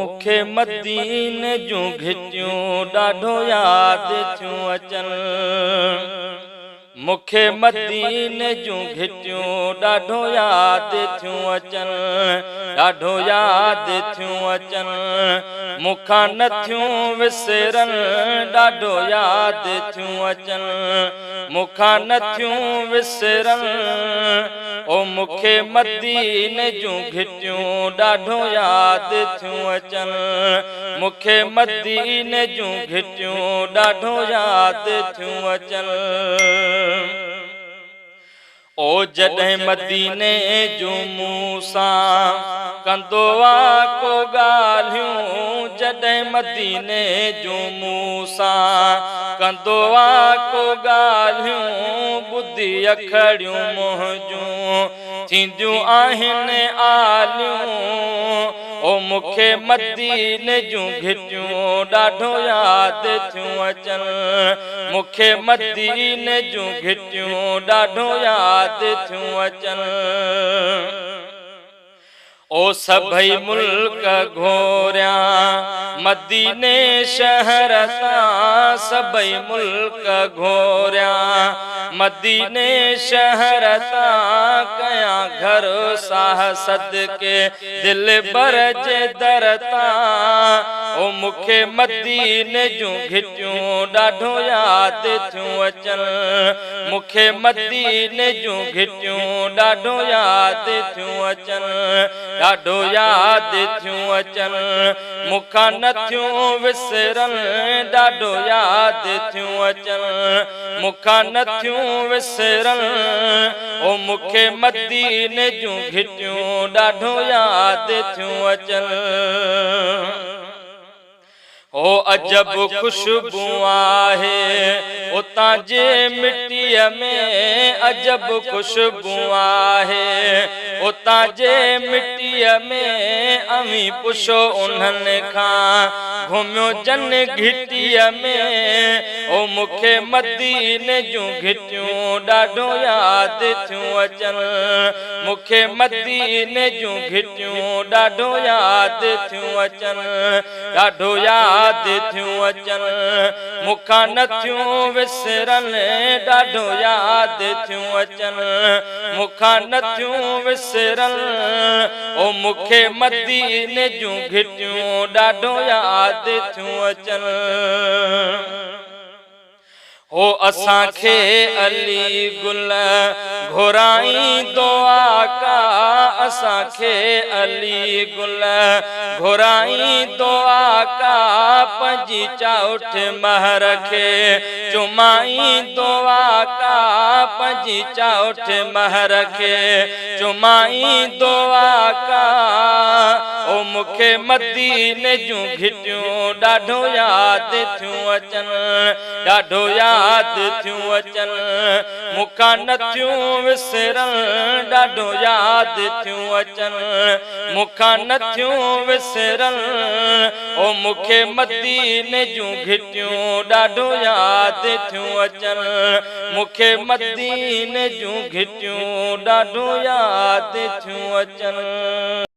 मुखे मदीने जूं घिटियूं ॾाढो यादि थियूं अचनि। मुखे मदीने जूं घिटियूं ॾाढो यादि थियूं अचनि, ॾाढो यादि थियूं अचनि। मूंखां नथियूं विसरनि, ॾाढो यादि थियूं अचनि। मूंखां नथियूं विसरनि, ओ मुखे मदीने जूं घिटियूं ॾाढो यादि थियूं अचनि। मुखे मदीने जूं घिटियूं ॾाढो यादि थियूं अचनि। ओ जॾहिं मदीने जूं मूसां कंदो आ को ॻाल्हियूं, जॾहिं मदीने जूं मूसां कंदो आ को ॻाल्हियूं, ॿुधी अखड़ियूं मुंहिंजूं थींदियूं आहिनि आलियूं। ओ मुखे मदीने जूं घिटियूं ॾाढो यादि थियूं अचनि। मुखे मदीने जूं घिटियूं ॾाढो यादि थियूं अचनि। ओ सभई मुल्क घोरियां मदीने शहर तां, सभई मुल्क घोरियां मदीने शहर तां, कयां घर साह सदके दिल बर जे दर तां। ओ मुखे मदीने जूं घिटियूं ॾाढो यादि थियूं अचनि। मुखे मदीने जूं घिटियूं ॾाढो यादि थियूं अचनि, ॾाढो यादि थियूं अचनि। मूंखां नथियूं विसरनि, ॾाढो यादि थियूं अचनि। मूंखां नथियूं विसरनि, ओ मुखे मदीने जूं घिटियूं ॾाढो यादि थियूं अचनि। ओ अजब खुशबू आहे उतां जे मिट्टीअ में, अजब खुशबू आहे उतां जे मिट्टीअ में। अमी पुछो उन्हनि खां घुमियो जन घिटीअ में। ओ मुखे मदीने जूं घिटियूं ॾाढो यादि थियूं अचनि। मुखे मदीने जूं घिटियूं ॾाढो यादि थियूं अचनि, ॾाढो यादि थियूं अचनि। मूंखां नथियूं विसरनि, ॾाढो यादि थियूं अचनि। मूंखां नथियूं विसरनि, ओ मुखे मदीने जूं घिटियूं ॾाढो यादि थियूं अचनि। ओ असांखे अली गुल घुराईंदो आका, असांखे अली गुल घुराईंदो आका। पंहिंजी चाउठ महर खे चुमाईंदो आका, पंहिंजी चाउठ महर खे चुमाईंदो आका। ओ मुखे मदीने जूं घिटियूं ॾाढो यादि थियूं अचनि, ॾाढो यादि थियूं अचनि। मूंखां नथियूं विसरनि, ॾाढो यादि थियूं अचनि। मूंखां नथियूं विसरनि, ओ मुखे मदीने जूं घिटियूं ॾाढो यादि थियूं अचनि। मुखे मदीने जूं घिटियूं ॾाढो यादि थियूं अचनि।